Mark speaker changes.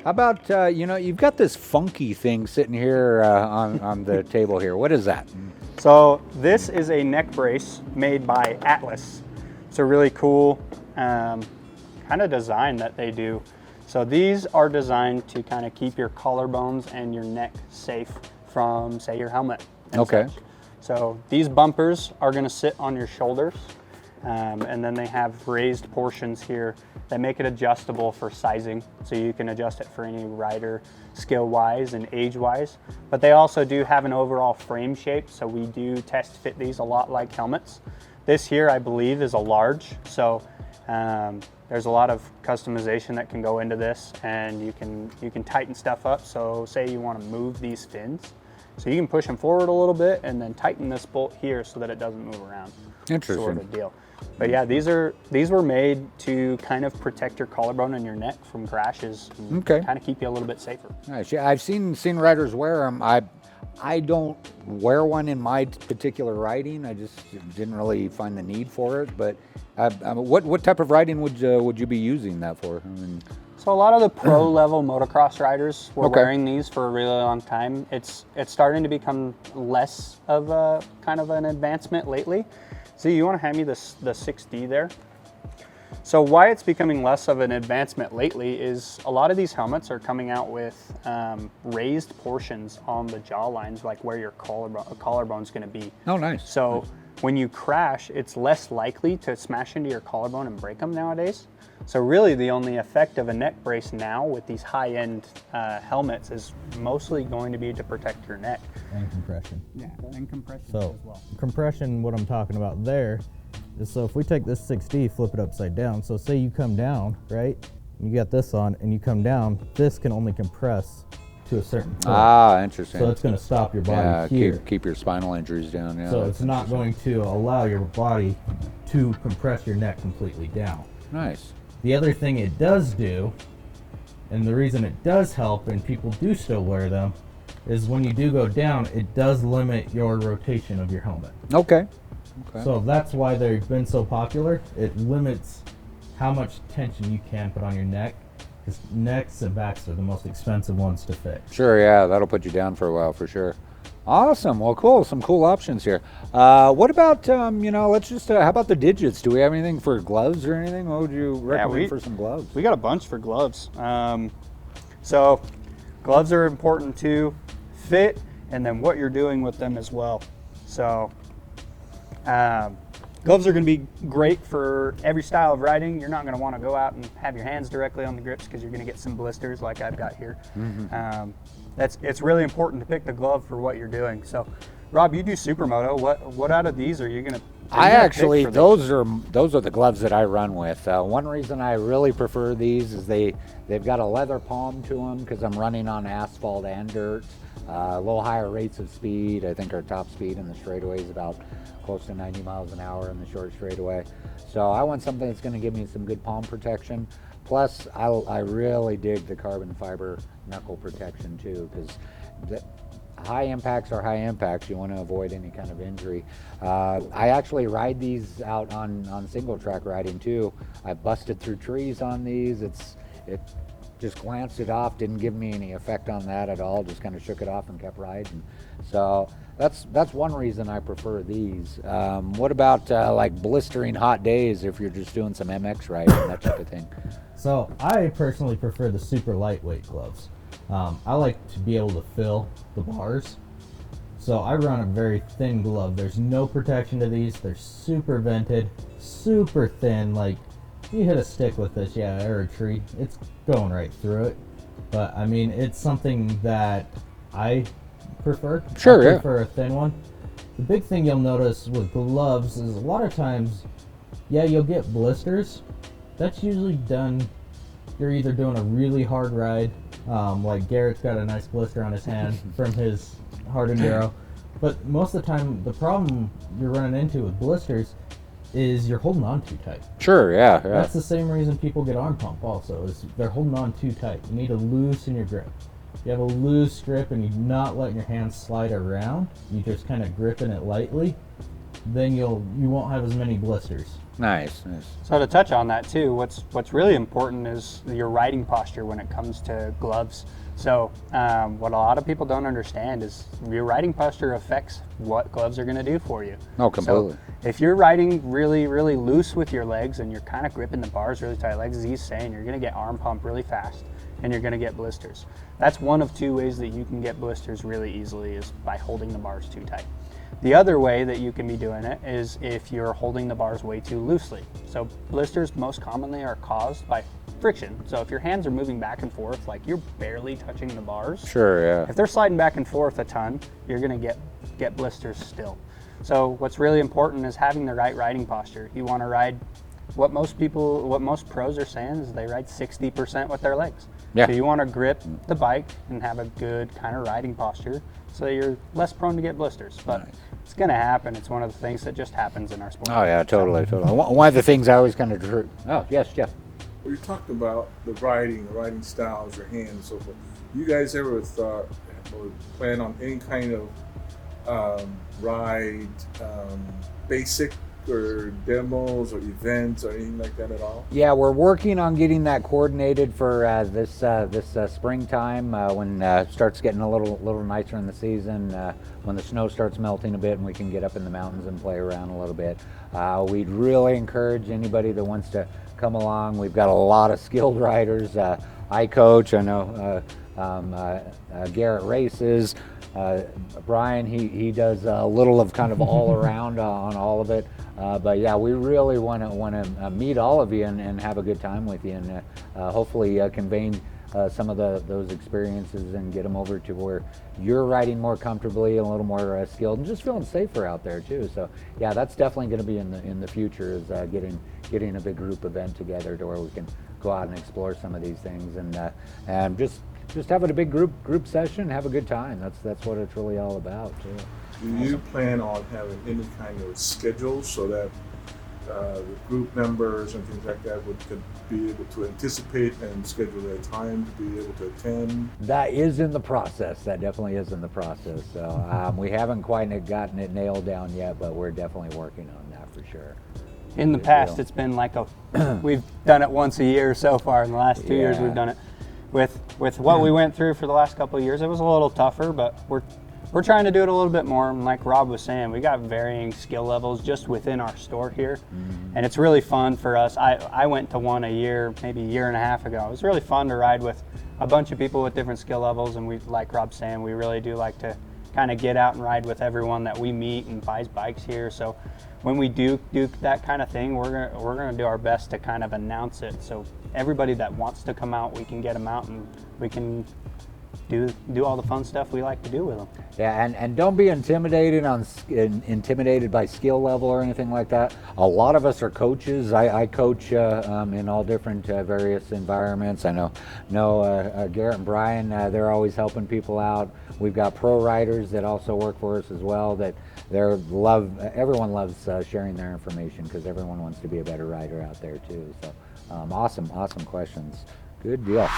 Speaker 1: How about you've got this funky thing sitting here on the table here. What is that?
Speaker 2: So this is a neck brace made by Atlas. It's a really cool kind of design that they do. So these are designed to kind of keep your collarbones and your neck safe from, say, your helmet.
Speaker 1: Okay.
Speaker 2: So these bumpers are going to sit on your shoulders, and then they have raised portions here that make it adjustable for sizing. So you can adjust it for any rider skill-wise and age-wise. But they also do have an overall frame shape, so we do test fit these a lot like helmets. This here, I believe, is a large, so there's a lot of customization that can go into this, and you can tighten stuff up. So say you want to move these fins, so you can push them forward a little bit and then tighten this bolt here so that it doesn't move around.
Speaker 1: Interesting.
Speaker 2: Sort of deal. But yeah, these were made to kind of protect your collarbone and your neck from crashes and
Speaker 1: Okay.
Speaker 2: kind of keep you a little bit safer.
Speaker 1: Nice. Yeah, I've seen riders wear them. I don't wear one in my particular riding. I just didn't really find the need for it. But what type of riding would you be using that for? I mean,
Speaker 2: So a lot of the pro level motocross riders were
Speaker 1: Okay.
Speaker 2: wearing these for a really long time. It's starting to become less of a kind of an advancement lately. So you want to hand me the 6D there? So why it's becoming less of an advancement lately is a lot of these helmets are coming out with raised portions on the jaw lines, like where your collarbone's going to be.
Speaker 1: oh, nice.
Speaker 2: So when you crash, it's less likely to smash into your collarbone and break them nowadays. So really the only effect of a neck brace now with these high-end helmets is mostly going to be to protect your neck.
Speaker 3: And compression.
Speaker 2: Yeah, and compression
Speaker 3: So compression, what I'm talking about there is, so if we take this 6D, flip it upside down. So say you come down, right? You got this on and you come down, this can only compress to a certain point.
Speaker 1: Ah, interesting.
Speaker 3: So it's going to stop your body
Speaker 1: yeah,
Speaker 3: here.
Speaker 1: keep your spinal injuries down. Yeah.
Speaker 3: So
Speaker 1: that's
Speaker 3: it's not going to allow your body to compress your neck completely down.
Speaker 1: nice.
Speaker 3: The other thing it does do, and the reason it does help and people do still wear them, is when you do go down, it does limit your rotation of your helmet.
Speaker 1: Okay.
Speaker 3: So that's why they've been so popular. It limits how much tension you can put on your neck, because necks and backs are the most expensive ones to fix.
Speaker 1: Sure, yeah, that'll put you down for a while for sure. Awesome. Well, cool. Some cool options here. What about, let's just, how about the digits? Do we have anything for gloves or anything? What would you recommend for some gloves?
Speaker 2: We got a bunch for gloves. So gloves are important to fit and then what you're doing with them as well. So gloves are going to be great for every style of riding. You're not going to want to go out and have your hands directly on the grips because you're going to get some blisters like I've got here. It's really important to pick the glove for what you're doing. So Rob, you do supermoto. What out of these are you going to
Speaker 1: Those are the gloves that I run with. One reason I really prefer these is they've got a leather palm to them because I'm running on asphalt and dirt. A little higher rates of speed. I think our top speed in the straightaway is about close to 90 miles an hour in the short straightaway. So I want something that's going to give me some good palm protection. Plus, I really dig the carbon fiber knuckle protection too, because high impacts are high impacts. You want to avoid any kind of injury. I actually ride these out on single track riding too. I busted through trees on these. It just glanced it off, didn't give me any effect on that at all. Just kind of shook it off and kept riding. So that's one reason I prefer these. What about like blistering hot days if you're just doing some MX riding, that type of thing?
Speaker 3: So I personally prefer the super lightweight gloves. I like to be able to feel the bars. So I run a very thin glove. There's no protection to these. They're super vented, super thin. Like you hit a stick with this, or a tree, it's going right through it. But I mean, it's something that I prefer.
Speaker 1: Sure,
Speaker 3: I prefer a thin one. The big thing you'll notice with gloves is a lot of times, you'll get blisters. That's usually done, you're either doing a really hard ride, like Garrett's got a nice blister on his hand from his hard enduro. But most of the time, the problem you're running into with blisters is you're holding on too tight.
Speaker 1: Sure, yeah.
Speaker 3: That's the same reason people get arm pump also, is they're holding on too tight. You need to loosen your grip. You have a loose grip and you're not letting your hands slide around. You just kind of gripping it lightly. then you won't have as many blisters.
Speaker 1: Nice.
Speaker 2: So to touch on that too, what's really important is your riding posture when it comes to gloves. So what a lot of people don't understand is your riding posture affects what gloves are going to do for you.
Speaker 1: Oh, completely.
Speaker 2: So if you're riding really, really loose with your legs and you're kind of gripping the bars really tight, like Z's saying, you're going to get arm pump really fast and you're going to get blisters. That's one of two ways that you can get blisters really easily, is by holding the bars too tight. The other way that you can be doing it is if you're holding the bars way too loosely. So blisters most commonly are caused by friction. So if your hands are moving back and forth, like you're barely touching the bars,
Speaker 1: Sure, yeah.
Speaker 2: if they're sliding back and forth a ton, you're gonna get blisters still. So what's really important is having the right riding posture. You wanna ride, what most pros are saying is they ride 60% with their legs.
Speaker 1: Yeah.
Speaker 2: So you wanna grip the bike and have a good kind of riding posture so that you're less prone to get blisters. But it's gonna happen. It's one of the things that just happens in our sport.
Speaker 1: Oh yeah, totally. One of the things I always kind of drew. Oh yes, Jeff.
Speaker 4: Well, you talked about the riding styles, your hands, and so forth. You guys ever thought or plan on any kind of ride, basic or demos or events or anything like that at all?
Speaker 1: Yeah, we're working on getting that coordinated for this springtime when it starts getting a little nicer in the season, when the snow starts melting a bit and we can get up in the mountains and play around a little bit. We'd really encourage anybody that wants to come along. We've got a lot of skilled riders. I coach. I know Garrett races. Brian, he does a little of kind of all around on all of it. But yeah, we really want to meet all of you and have a good time with you, and hopefully convey some of those experiences and get them over to where you're riding more comfortably and a little more skilled and just feeling safer out there too. So yeah, that's definitely going to be in the future, is getting a big group event together to where we can go out and explore some of these things and just having a big group session, have a good time. That's what it's really all about too.
Speaker 4: Do you plan on having any kind of schedule so that the group members and things like that could be able to anticipate and schedule their time to be able to attend?
Speaker 1: That is in the process. That definitely is in the process. So we haven't quite gotten it nailed down yet, but we're definitely working on that for sure.
Speaker 2: In the past, it's been like we've done it once a year so far. In the last 2 years, we've done it. With what we went through for the last couple of years, it was a little tougher, but we're trying to do it a little bit more. And like Rob was saying, we got varying skill levels just within our store here. And it's really fun for us. I went to one a year, maybe a year and a half ago. It was really fun to ride with a bunch of people with different skill levels. And we, like Rob's saying, we really do like to kind of get out and ride with everyone that we meet and buys bikes here. So when we do that kind of thing, we're gonna do our best to kind of announce it. So everybody that wants to come out, we can get them out and we can do all the fun stuff we like to do with them.
Speaker 1: Yeah, and don't be intimidated by skill level or anything like that. A lot of us are coaches. I coach in all different various environments. I know Garrett and Brian, they're always helping people out. We've got pro riders that also work for us as well. That everyone loves sharing their information because everyone wants to be a better rider out there too. So awesome questions. Good deal.